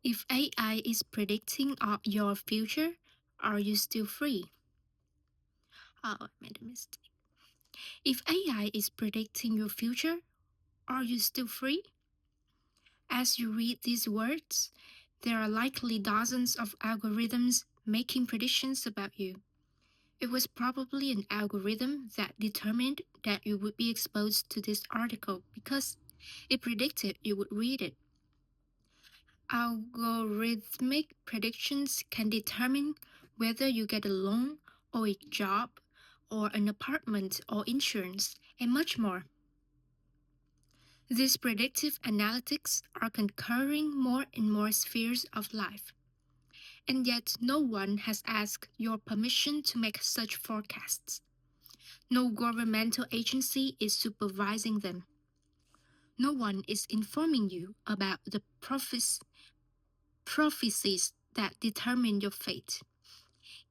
If AI is predicting your future, are you still free? Oh, I made a mistake. If AI is predicting your future, are you still free? As you read these words, there are likely dozens of algorithms making predictions about you. It was probably an algorithm that determined that you would be exposed to this article because it predicted you would read it. Algorithmic predictions can determine whether you get a loan or a job or an apartment or insurance and much more. These predictive analytics are conquering more and more spheres of life, and yet no one has asked your permission to make such forecasts. No governmental agency is supervising them. No one is informing you about the prophecies that determine your fate.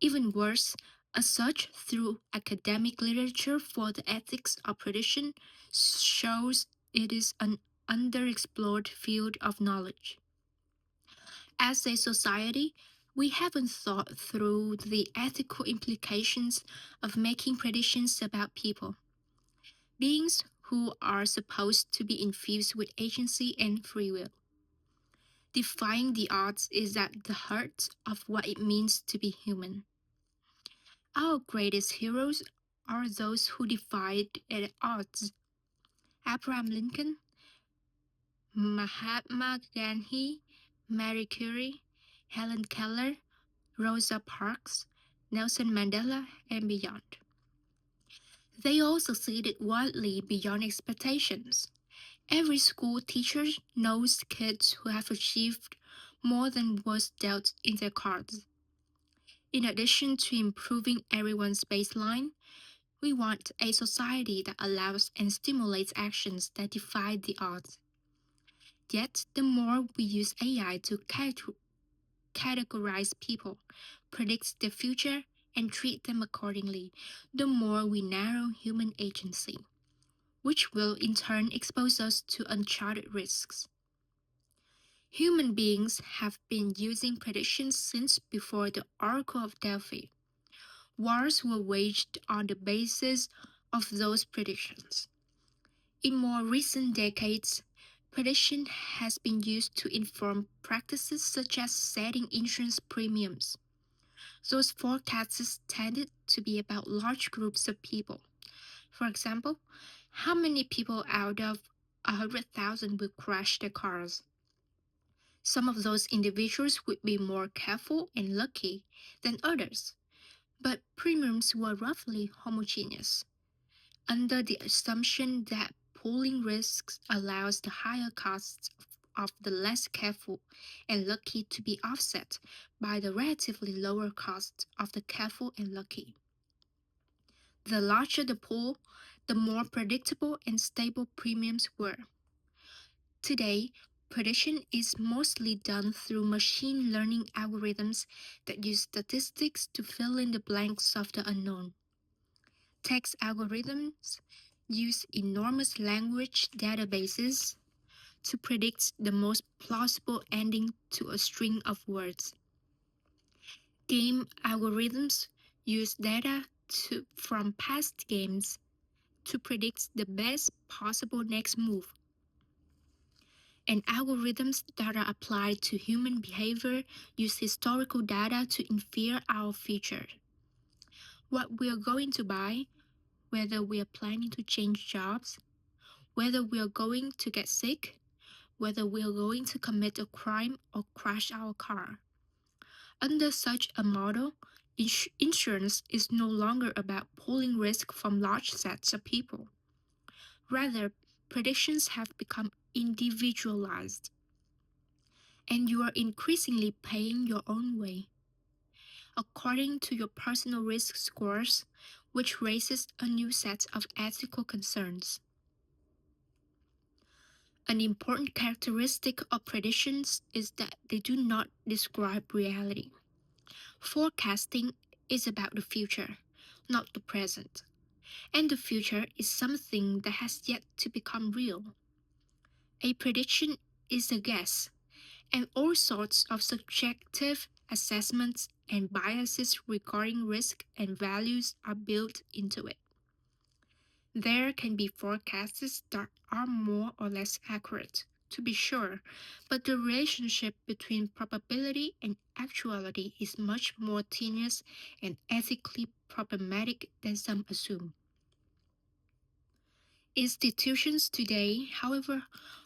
Even worse, a search through academic literature for the ethics of prediction shows it is an underexplored field of knowledge. As a society, we haven't thought through the ethical implications of making predictions about people, beings who are supposed to be infused with agency and free will. Defying the odds is at the heart of what it means to be human. Our greatest heroes are those who defied the odds. Abraham Lincoln, Mahatma Gandhi, Marie Curie, Helen Keller, Rosa Parks, Nelson Mandela, and beyond. They all succeeded wildly beyond expectations. Every school teacher knows kids who have achieved more than was dealt in their cards. In addition to improving everyone's baseline, we want a society that allows and stimulates actions that defy the odds. Yet, the more we use AI to categorize people, predict their future, and treat them accordingly, the more we narrow human agency, which will in turn expose us to uncharted risks. Human beings have been using predictions since before the Oracle of Delphi. Wars were waged on the basis of those predictions. In more recent decades, prediction has been used to inform practices such as setting insurance premiums. Those forecasts tended to be about large groups of people. For example, how many people out of 100,000 will crash their cars? Some of those individuals would be more careful and lucky than others, but premiums were roughly homogeneous, under the assumption that pooling risks allows the higher costs of the less careful and lucky to be offset by the relatively lower costs of the careful and lucky. The larger the pool, the more predictable and stable premiums were. Today, prediction is mostly done through machine learning algorithms that use statistics to fill in the blanks of the unknown. Text algorithms use enormous language databases to predict the most plausible ending to a string of words. Game algorithms use data from past games to predict the best possible next move. And algorithms that are applied to human behavior use historical data to infer our future. What we are going to buy, whether we are planning to change jobs, whether we are going to get sick, whether we are going to commit a crime or crash our car. Under such a model, insurance is no longer about pooling risk from large sets of people. Rather, predictions have become individualized, and you are increasingly paying your own way, according to your personal risk scores, which raises a new set of ethical concerns. An important characteristic of predictions is that they do not describe reality. Forecasting is about the future, not the present, and the future is something that has yet to become real. A prediction is a guess, and all sorts of subjective assessments and biases regarding risk and values are built into it. There can be forecasts that are more or less accurate, to be sure, but the relationship between probability and actuality is much more tenuous and ethically problematic than some assume. Institutions today, however,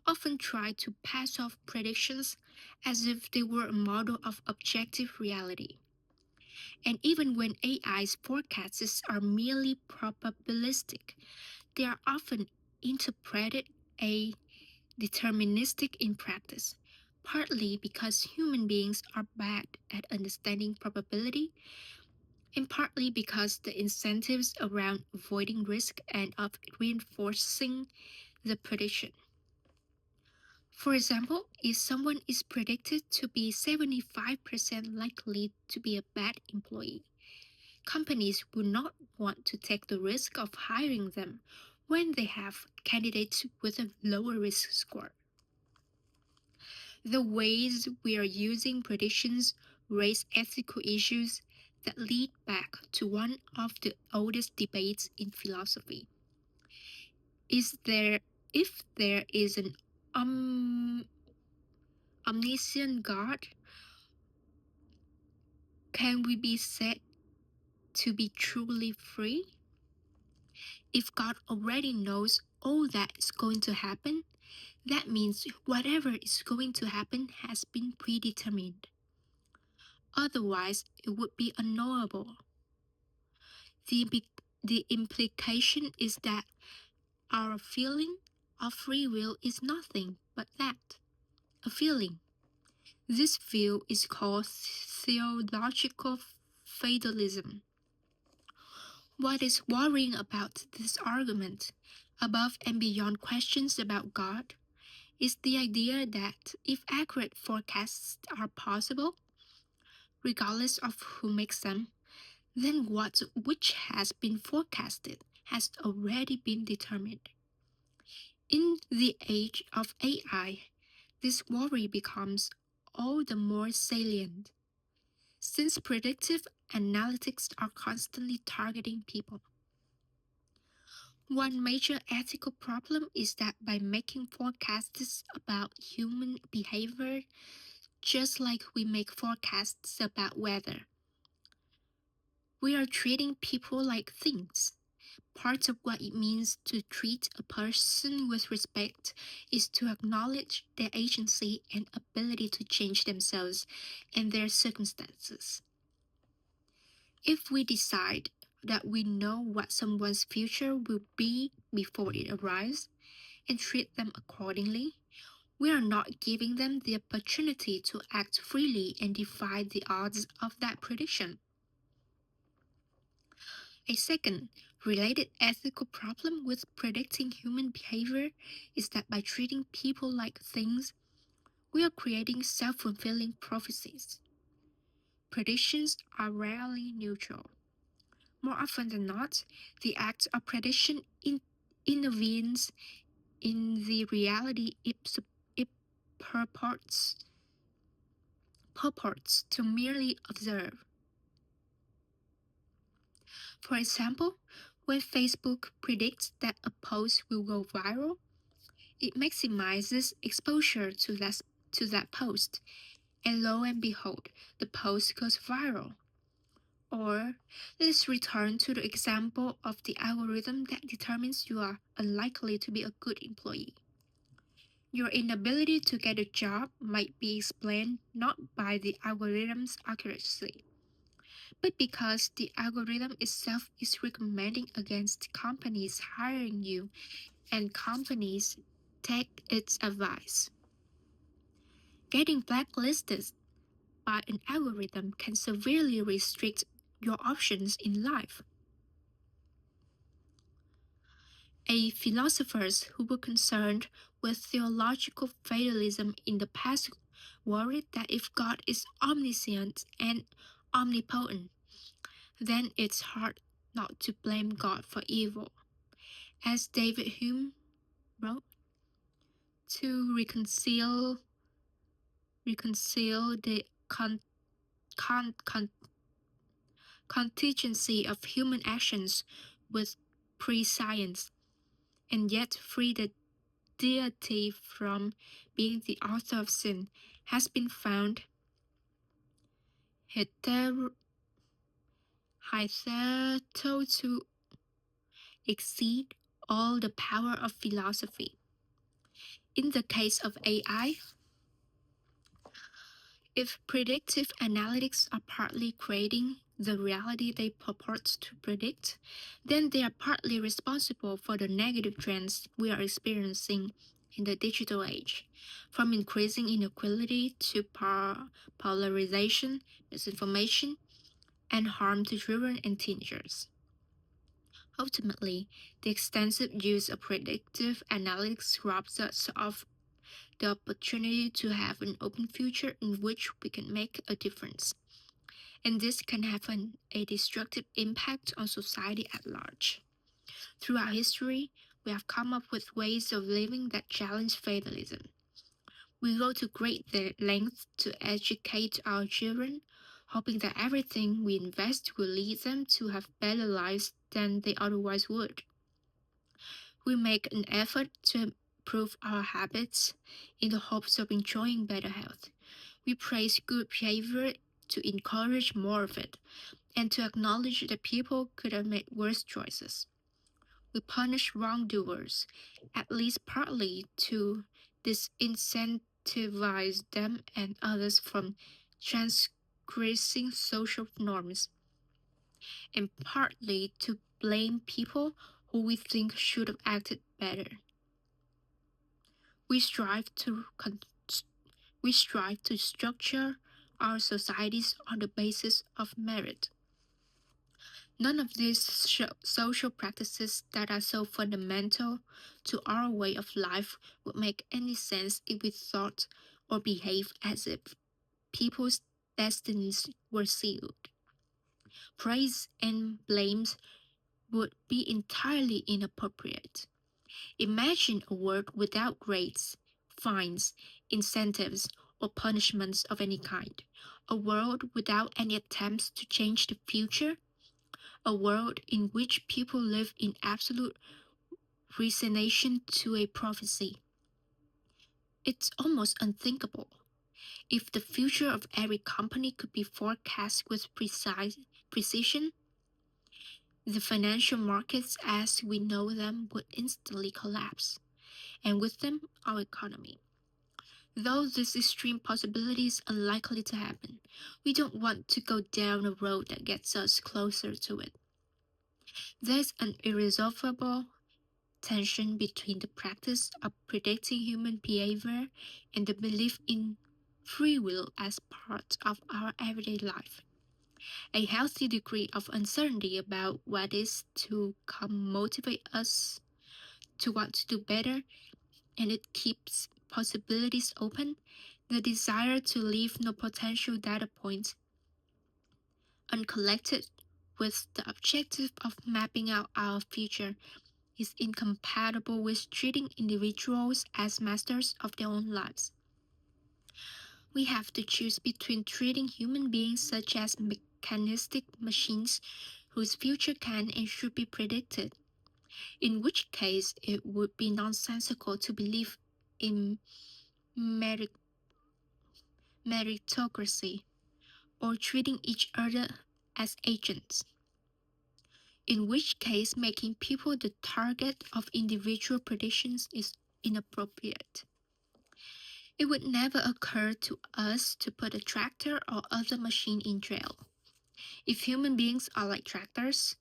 often try to pass off predictions as if they were a model of objective reality. And even when AI's forecasts are merely probabilistic, they are often interpreted a deterministic in practice, partly because human beings are bad at understanding probability, and partly because the incentives around avoiding risk end up reinforcing the prediction. For example, if someone is predicted to be 75% likely to be a bad employee, companies would not want to take the risk of hiring them when they have candidates with a lower risk score. The ways we are using predictions raise ethical issues that lead back to one of the oldest debates in philosophy. If there is an omniscient God, can we be said to be truly free? If God already knows all that is going to happen, that means whatever is going to happen has been predetermined. Otherwise, it would be unknowable. The implication is that our feeling of free will is nothing but that, a feeling. This view is called theological fatalism. What is worrying about this argument, above and beyond questions about God, is the idea that if accurate forecasts are possible, regardless of who makes them, then what which has been forecasted has already been determined. In the age of AI, this worry becomes all the more salient, since predictive analytics are constantly targeting people. One major ethical problem is that by making forecasts about human behavior, just like we make forecasts about weather, we are treating people like things. Part of what it means to treat a person with respect is to acknowledge their agency and ability to change themselves and their circumstances. If we decide that we know what someone's future will be before it arrives and treat them accordingly, we are not giving them the opportunity to act freely and defy the odds of that prediction. A second, related ethical problem with predicting human behavior is that by treating people like things, we are creating self-fulfilling prophecies. Predictions are rarely neutral. More often than not, the act of prediction intervenes in the reality it purports to merely observe. For example, when Facebook predicts that a post will go viral, it maximizes exposure to that post, and lo and behold, the post goes viral. Or let's return to the example of the algorithm that determines you are unlikely to be a good employee. Your inability to get a job might be explained not by the algorithm's accuracy, but because the algorithm itself is recommending against companies hiring you and companies take its advice. Getting blacklisted by an algorithm can severely restrict your options in life. Philosophers who were concerned with theological fatalism in the past worried that if God is omniscient and omnipotent, then it's hard not to blame God for evil. As David Hume wrote, to reconcile reconcile the con- con- contingency of human actions with prescience, and yet free the deity from being the author of sin, has been found hitherto to exceed all the power of philosophy. In the case of AI, if predictive analytics are partly creating the reality they purport to predict, then they are partly responsible for the negative trends we are experiencing in the digital age, from increasing inequality to polarization, misinformation, and harm to children and teenagers. Ultimately, the extensive use of predictive analytics robs us of the opportunity to have an open future in which we can make a difference. And this can have a destructive impact on society at large. Throughout history, we have come up with ways of living that challenge fatalism. We go to great lengths to educate our children, hoping that everything we invest will lead them to have better lives than they otherwise would. We make an effort to improve our habits in the hopes of enjoying better health. We praise good behavior to encourage more of it, and to acknowledge that people could have made worse choices. We punish wrongdoers, at least partly to disincentivize them and others from transgressing social norms, and partly to blame people who we think should have acted better. We strive to structure our societies on the basis of merit. None of these social practices that are so fundamental to our way of life would make any sense if we thought or behaved as if people's destinies were sealed. Praise and blames would be entirely inappropriate. Imagine a world without grades, fines, incentives, or punishments of any kind. A world without any attempts to change the future. A world in which people live in absolute resignation to a prophecy. It's almost unthinkable. If the future of every company could be forecast with precision, the financial markets as we know them would instantly collapse, and with them, our economy. Though this extreme possibility is unlikely to happen, we don't want to go down a road that gets us closer to it. There's an irresolvable tension between the practice of predicting human behavior and the belief in free will as part of our everyday life. A healthy degree of uncertainty about what is to come motivates us to want to do better, and it keeps possibilities open. The desire to leave no potential data points uncollected with the objective of mapping out our future is incompatible with treating individuals as masters of their own lives. We have to choose between treating human beings such as mechanistic machines whose future can and should be predicted, in which case it would be nonsensical to believe in meritocracy, or treating each other as agents, in which case making people the target of individual predictions is inappropriate. It would never occur to us to put a tractor or other machine in jail. If human beings are like tractors,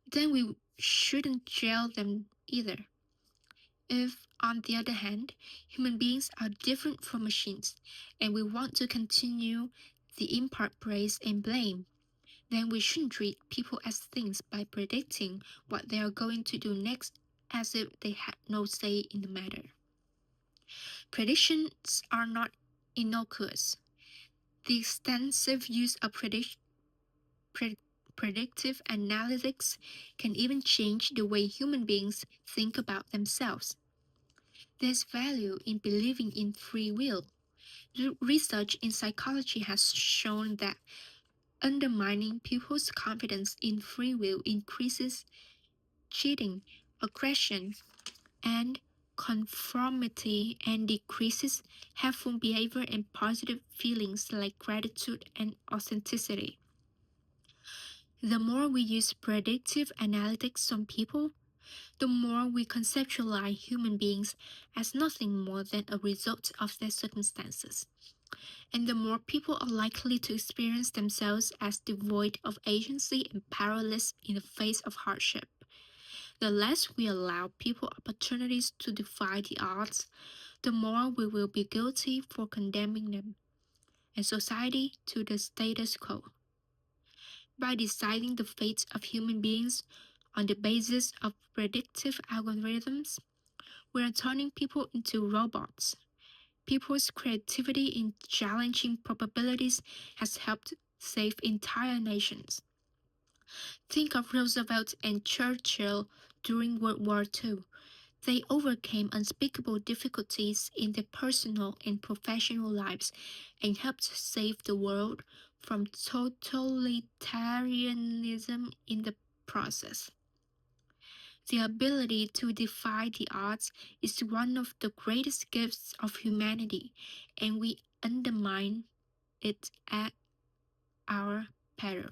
then we shouldn't jail them either. If, on the other hand, human beings are different from machines, and we want to continue the impart praise and blame, then we shouldn't treat people as things by predicting what they are going to do next as if they had no say in the matter. Predictions are not innocuous. The extensive use of predictive analytics can even change the way human beings think about themselves. There's value in believing in free will, Research in psychology has shown that undermining people's confidence in free will increases cheating, aggression, and conformity and decreases helpful behavior and positive feelings like gratitude and authenticity. The more we use predictive analytics on people, the more we conceptualize human beings as nothing more than a result of their circumstances, and the more people are likely to experience themselves as devoid of agency and powerless in the face of hardship. The less we allow people opportunities to defy the odds, the more we will be guilty for condemning them, and society to the status quo. By deciding the fate of human beings on the basis of predictive algorithms, we are turning people into robots. People's creativity in challenging probabilities has helped save entire nations. Think of Roosevelt and Churchill during World War II. They overcame unspeakable difficulties in their personal and professional lives and helped save the world from totalitarianism in the process. The ability to defy the odds is one of the greatest gifts of humanity, and we undermine it at our peril.